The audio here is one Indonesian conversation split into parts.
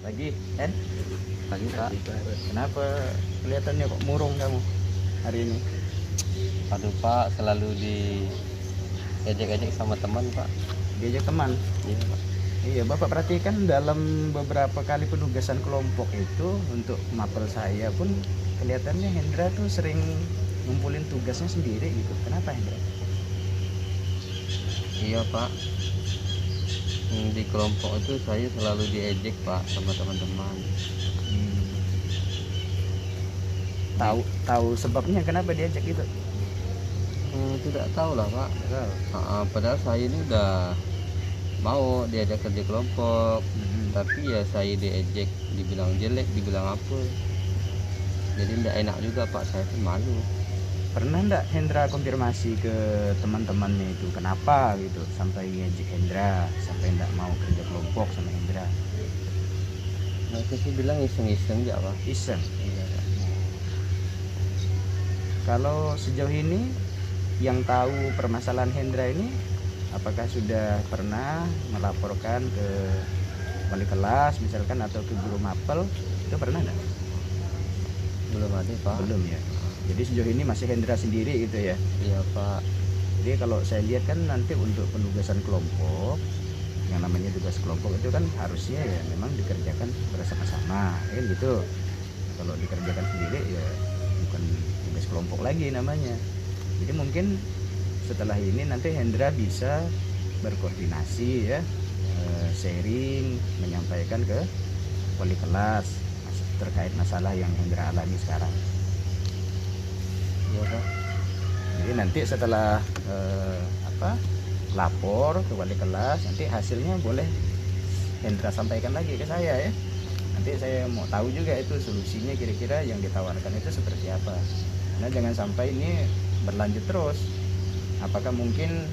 Pagi, Hen? Pagi Pak. Kenapa kelihatannya kok murung kamu hari ini? Aduh Pak, selalu diejek-ejek sama teman Pak. Diajak teman? Iya Pak. Iya, Bapak perhatikan dalam beberapa kali penugasan kelompok itu untuk mapel saya pun kelihatannya Hendra tuh sering ngumpulin tugasnya sendiri gitu. Kenapa Hendra? Iya Pak. Di kelompok itu saya selalu diejek Pak sama teman-teman. Tahu sebabnya kenapa diajak gitu? Tidak tahu lah Pak. Padahal saya ini udah mau diajak kerja kelompok, tapi ya saya diejek, dibilang jelek, dibilang apa. Jadi tidak enak juga Pak, saya pun malu. Pernah enggak Hendra konfirmasi ke teman-temannya itu kenapa gitu sampai ngejek Hendra, sampai enggak mau kerja kelompok sama Hendra? Mereka sih bilang iseng-iseng aja Pak. Iseng. Iya Pak. Kalau sejauh ini yang tahu permasalahan Hendra ini apakah sudah pernah melaporkan ke wali kelas misalkan atau ke guru mapel, itu pernah enggak? Belum ada Pak. Belum ya. Jadi sejauh ini masih Hendra sendiri gitu ya. Iya Pak. Jadi kalau saya lihat kan nanti untuk penugasan kelompok, yang namanya tugas kelompok itu kan harusnya ya memang dikerjakan bersama-sama kan gitu. Kalau dikerjakan sendiri ya bukan tugas kelompok lagi namanya. Jadi mungkin setelah ini nanti Hendra bisa berkoordinasi ya, sharing, menyampaikan ke wali kelas terkait masalah yang Hendra alami sekarang. Iya Pak. Jadi nanti setelah lapor ke wali kelas, nanti hasilnya boleh Hendra sampaikan lagi ke saya ya. Nanti saya mau tahu juga itu solusinya kira-kira yang ditawarkan itu seperti apa. Karena jangan sampai ini berlanjut terus. Apakah mungkin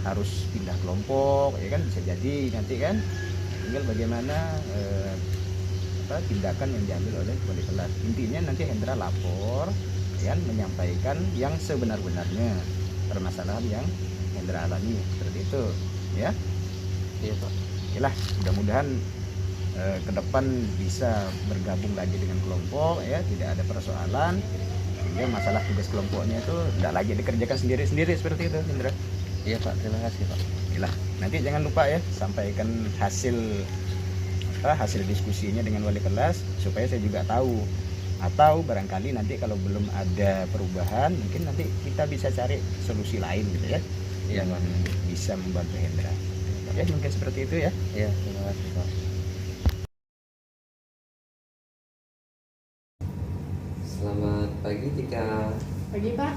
harus pindah kelompok ya kan, bisa jadi nanti kan. Tinggal bagaimana tindakan yang diambil oleh wali kelas. Intinya nanti Hendra lapor kan, menyampaikan yang sebenar-benarnya permasalahan yang Hendra alami seperti itu ya. Iya Pak. Okelah, mudah-mudahan ke depan bisa bergabung lagi dengan kelompok ya, tidak ada persoalan sehingga masalah tugas kelompoknya itu tidak lagi dikerjakan sendiri-sendiri seperti itu Hendra. Iya Pak, terima kasih Pak. Okelah, nanti jangan lupa ya sampaikan hasil diskusinya dengan wali kelas supaya saya juga tahu, atau barangkali nanti kalau belum ada perubahan mungkin nanti kita bisa cari solusi lain gitu ya, yang bisa membantu Hendra ya, mungkin seperti itu ya. Iya, terima kasih Pak. Selamat pagi Tika. Pagi Pak.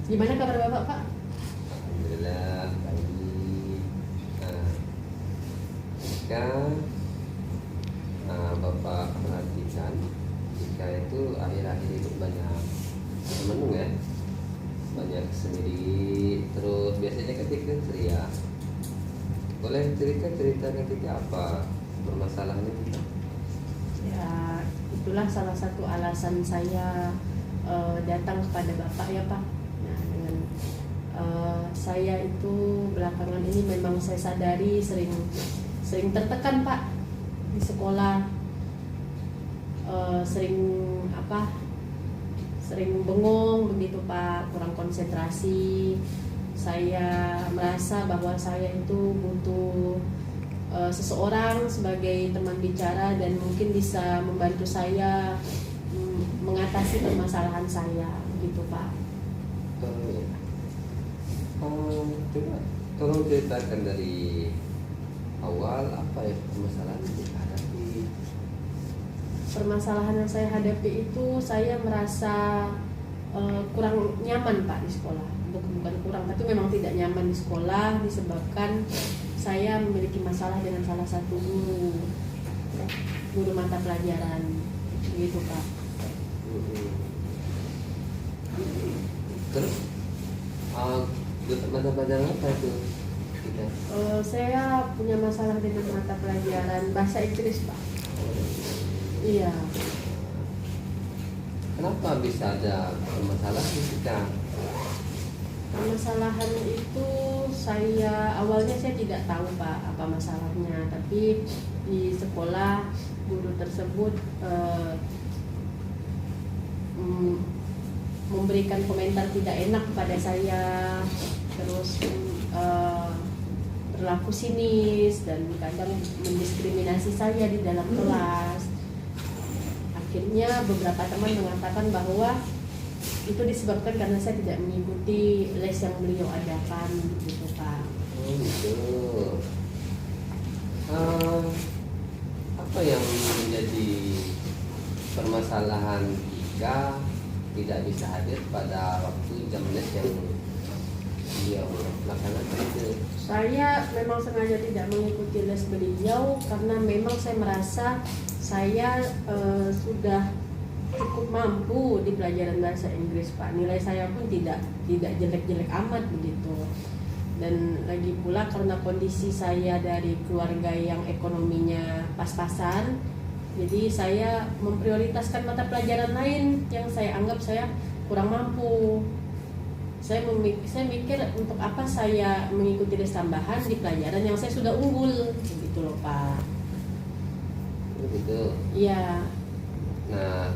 Gimana kabar Bapak Pak? Alhamdulillah pagi. Tika, Bapak perhatikan, Tika itu akhir-akhir itu banyak menung ya, banyak sendiri. Terus biasanya ketika ceria. Boleh cerita ketika apa permasalahannya Tika? Ya, itulah salah satu alasan saya datang kepada Bapak ya Pak. Nah, dengan saya itu belakangan ini memang saya sadari sering tertekan Pak di sekolah, sering bengong begitu Pak, kurang konsentrasi. Saya merasa bahwa saya itu butuh seseorang sebagai teman bicara dan mungkin bisa membantu saya mengatasi permasalahan saya begitu Pak. Coba tolong ceritakan dari awal apa ya permasalahan yang dihadapi. Permasalahan yang saya hadapi itu saya merasa kurang nyaman Pak di sekolah. Bukan kurang, tapi memang tidak nyaman di sekolah disebabkan saya memiliki masalah dengan salah satu guru mata pelajaran begitu Pak. Terus mata pelajaran apa itu? Saya punya masalah dengan mata pelajaran bahasa Inggris Pak. Iya. Kenapa bisa ada masalah kita? Permasalahan itu awalnya saya tidak tahu Pak apa masalahnya, tapi di sekolah guru tersebut memberikan komentar tidak enak kepada saya, terus berlaku sinis dan kadang mendiskriminasi saya di dalam kelas. Akhirnya beberapa teman mengatakan bahwa itu disebabkan karena saya tidak mengikuti les yang beliau adakan gitu Pak. Oh gitu. Apa yang menjadi permasalahan jika tidak bisa hadir pada waktu jam les yang beliau laksanakan itu? Saya memang sengaja tidak mengikuti les beliau karena memang saya merasa saya sudah cukup mampu di pelajaran bahasa Inggris Pak. Nilai saya pun tidak jelek-jelek amat begitu. Dan lagi pula karena kondisi saya dari keluarga yang ekonominya pas-pasan, jadi saya memprioritaskan mata pelajaran lain yang saya anggap saya kurang mampu. Saya mikir untuk apa saya mengikuti les tambahan di pelajaran yang saya sudah unggul, begitu loh Pak. Begitu. Iya. Nah,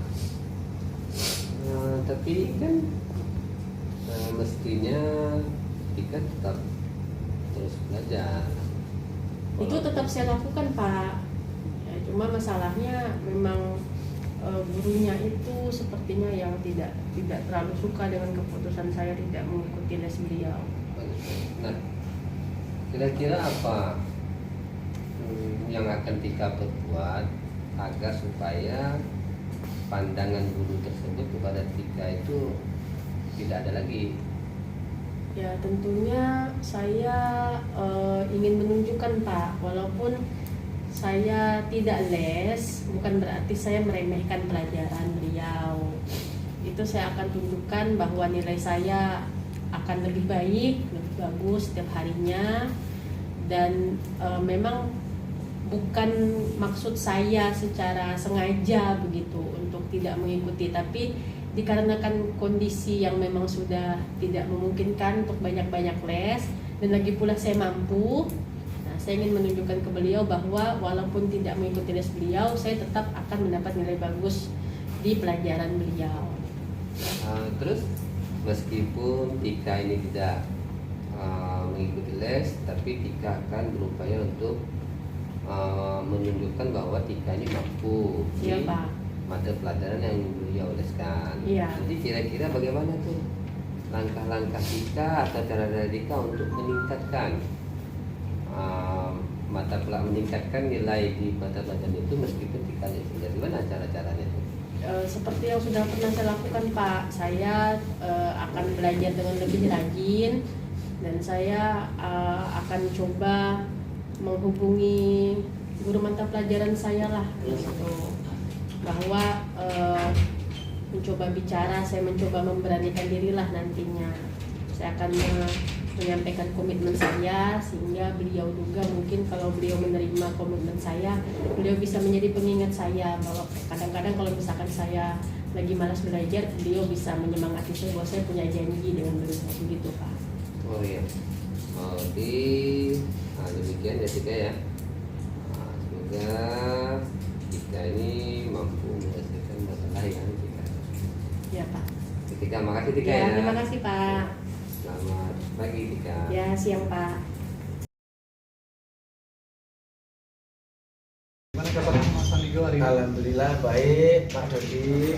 tapi kan mestinya kita tetap terus belajar. Itu tetap saya lakukan Pak. Ya, cuma masalahnya memang gurunya itu sepertinya yang tidak terlalu suka dengan keputusan saya tidak mengikuti les beliau. Nah, kira-kira apa yang akan Tika perbuat agar supaya pandangan guru tersebut kepada Tika itu tidak ada lagi? Ya tentunya saya ingin menunjukkan Pak, walaupun saya tidak les bukan berarti saya meremehkan pelajaran beliau. Itu saya akan tunjukkan bahwa nilai saya akan lebih baik, lebih bagus setiap harinya. Dan memang bukan maksud saya secara sengaja begitu untuk tidak mengikuti, tapi dikarenakan kondisi yang memang sudah tidak memungkinkan untuk banyak-banyak les, dan lagi pula saya mampu. Nah, saya ingin menunjukkan ke beliau bahwa walaupun tidak mengikuti les beliau, saya tetap akan mendapat nilai bagus di pelajaran beliau. Terus meskipun Tika ini tidak mengikuti les, tapi Tika akan berupaya untuk menunjukkan bahwa Tika ini mampu di mata pelajaran yang beliau leskan. Iya. Jadi kira-kira bagaimana tuh langkah-langkah Tika atau cara Tika untuk meningkatkan meningkatkan nilai di mata pelajaran itu meskipun Tika les? Gimana cara-caranya tuh? Seperti yang sudah pernah saya lakukan Pak, saya akan belajar dengan lebih rajin, dan saya akan coba menghubungi guru mata pelajaran saya lah gitu. Bahwa mencoba bicara, saya mencoba memberanikan dirilah nantinya. Saya akan menyampaikan komitmen saya sehingga beliau juga mungkin kalau beliau menerima komitmen saya, beliau bisa menjadi pengingat saya bahwa kadang-kadang kalau misalkan saya lagi malas belajar, beliau bisa menyemangati saya bahwa saya punya janji dengan beliau begitu Pak. Oh iya. Demikian ya Tika ya. Semoga Tika ini mampu menyelesaikan masalah yang Tika. Ya Pak. Tika, makasih Tika ya. Terima kasih Pak. Selamat pagi Tika. Ya, siang Pak. Gimana kabarnya Mas Sandigo hari ini? Alhamdulillah baik Pak Dodi.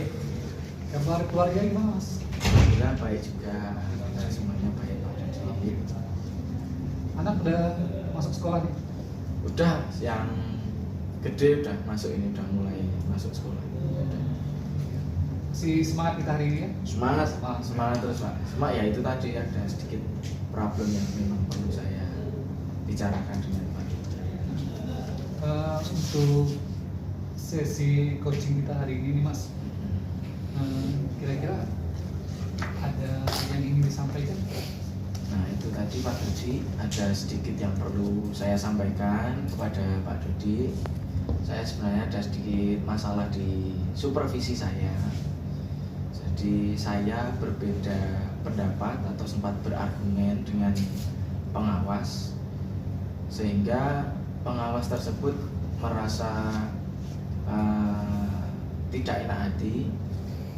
Kabar keluarga gimana Mas? Alhamdulillah baik juga. Kita semuanya baik Pak Dodi. Anak udah masuk sekolah nih? Udah, yang gede udah masuk ini, udah mulai masuk sekolah. Si semangat kita hari ini ya? Semangat terus Pak. Cuma ya itu tadi ada sedikit problem yang memang perlu saya bicarakan dengan Pak. Untuk sesi coaching kita hari ini nih Mas, kira-kira ada yang ingin disampaikan? Nah itu tadi Pak Dodi, ada sedikit yang perlu saya sampaikan kepada Pak Dodi. Saya sebenarnya ada sedikit masalah di supervisi saya. Jadi saya berbeda pendapat atau sempat berargumen dengan pengawas, sehingga pengawas tersebut merasa tidak enak hati,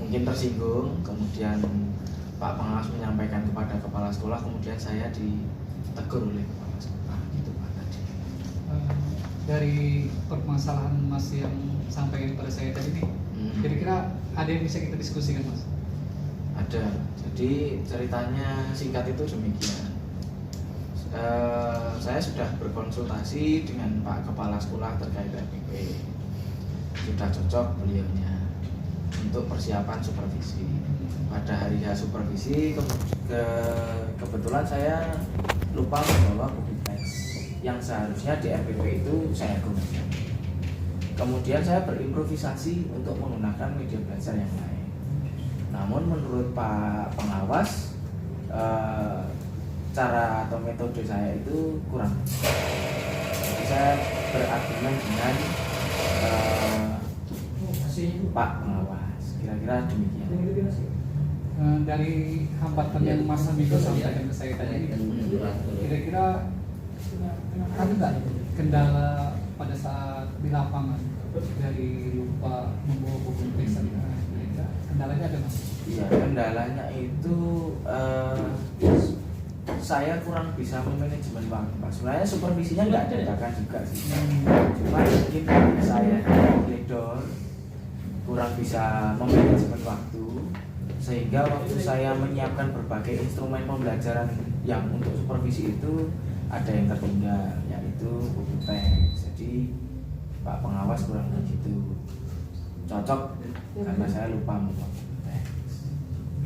mungkin tersinggung. Kemudian Pak pengawas menyampaikan kepada kepala sekolah, kemudian saya ditegur oleh kepala sekolah. Itu Pak tadi. Dari permasalahan Mas yang sampaikan kepada saya tadi nih, kira-kira ada yang bisa kita diskusikan Mas? Ada. Jadi ceritanya singkat itu demikian. Saya sudah berkonsultasi dengan Pak Kepala Sekolah terkait RPP. Sudah cocok beliaunya untuk persiapan supervisi. Pada hari supervisi kebetulan saya lupa membawa buku teks yang seharusnya di RPP itu saya gunakan. Kemudian saya berimprovisasi untuk menggunakan media belajar yang lain. Namun menurut Pak Pengawas, cara atau metode saya itu kurang. Jadi saya berargumen dengan Pak Pengawas. Kira-kira demikian. Dari hambatan yang Mas Amigo sampaikan ke saya tadi, kira-kira ada nggak kendala pada saat di lapangan dari lupa membawa buku teks? Kendalanya ada Mas? Iya, kendalanya itu saya kurang bisa memanajemen waktu Pak. Sebenarnya supervisinya nggak dadakan juga sih. Cuma mungkin saya ledor kurang bisa memanajemen waktu, sehingga waktu saya menyiapkan berbagai instrumen pembelajaran yang untuk supervisi itu ada yang tertinggal, yaitu buku teks. Jadi Pak Pengawas kurang begitu cocok karena saya lupa membawa buku teks.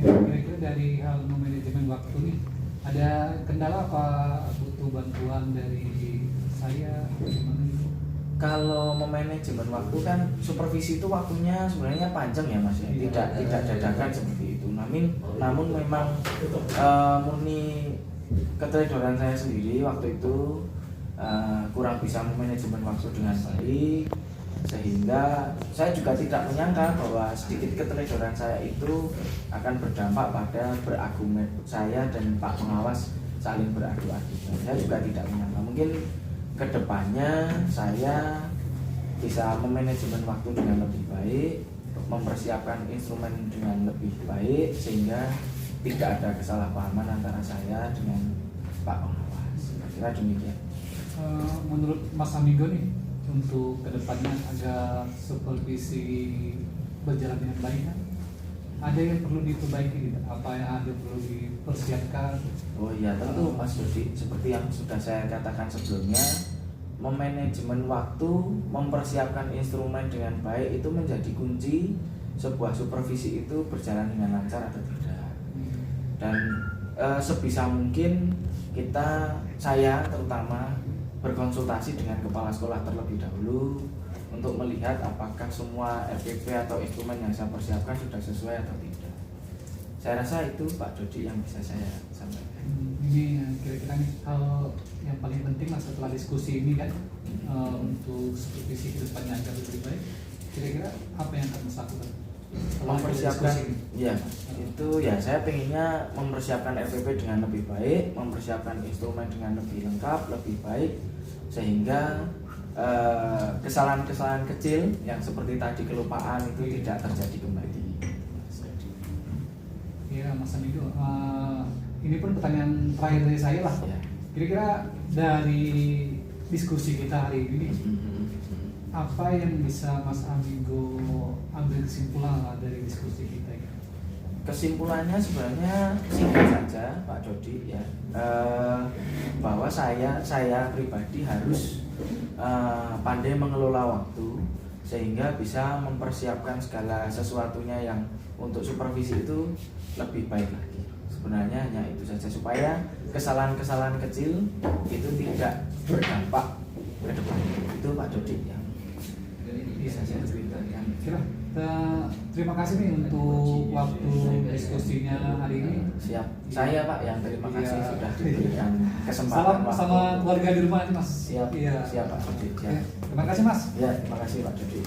Kira-kira dari hal manajemen waktu nih, ada kendala apa, butuh bantuan dari saya gimana gitu? Kalau memanajemen waktu kan supervisi itu waktunya sebenarnya panjang ya Mas ya, tidak dadakan seperti itu. Namun memang murni keteledoran saya sendiri waktu itu, kurang bisa memanajemen waktu dengan baik, sehingga saya juga tidak menyangka bahwa sedikit keteledoran saya itu akan berdampak pada berargumen saya dan Pak Pengawas saling beradu-adu. Saya juga tidak menyangka. Mungkin kedepannya saya bisa memanajemen waktu dengan lebih baik, mempersiapkan instrumen dengan lebih baik, sehingga tidak ada kesalahpahaman antara saya dengan Pak Pengawas. Kira-kira demikian. Menurut Mas Amigo nih, untuk kedepannya agar supervisi berjalan dengan baik kan? Ada yang perlu diperbaiki gitu? Apa yang ada perlu dipersiapkan? Oh iya, tentu Mas Dodi, seperti yang sudah saya katakan sebelumnya, memanajemen waktu, mempersiapkan instrumen dengan baik itu menjadi kunci sebuah supervisi itu berjalan dengan lancar atau tidak. Dan sebisa mungkin saya terutama berkonsultasi dengan kepala sekolah terlebih dahulu untuk melihat apakah semua RPP atau instrumen yang saya persiapkan sudah sesuai atau tidak. Saya rasa itu Pak Dodi yang bisa saya sampaikan. Ini kira-kira nih hal yang paling penting lah setelah diskusi ini kan, untuk supervisi ke depannya agar lebih baik. Kira-kira apa yang akan Mas lakukan? Mempersiapkan, ya itu ya saya pengennya mempersiapkan RPP dengan lebih baik, mempersiapkan instrumen dengan lebih lengkap, lebih baik, sehingga kesalahan-kesalahan kecil yang seperti tadi kelupaan itu tidak terjadi kembali. Iya Mas Amigo, ini pun pertanyaan terakhir dari saya lah. Ya. Kira-kira dari diskusi kita hari ini, apa yang bisa Mas Amigo ambil kesimpulan lah dari diskusi kita ini? Kesimpulannya sebenarnya singkat saja Pak Dodi ya, bahwa saya pribadi harus pandai mengelola waktu sehingga bisa mempersiapkan segala sesuatunya yang untuk supervisi itu lebih baik lagi. Sebenarnya hanya itu saja, supaya kesalahan-kesalahan kecil itu tidak berdampak ke depan. Itu Pak Dodi yang bisa saya ceritakan. Terima kasih nih untuk waktu diskusinya hari ini. Siap. Saya Pak yang terima kasih Iya. sudah diberikan kesempatan. Salam waktu. sama keluarga di rumah nih Mas. Siap. Iya. Siap Pak Dodi. Oke. Terima kasih Mas. Ya, terima kasih Pak Dodi.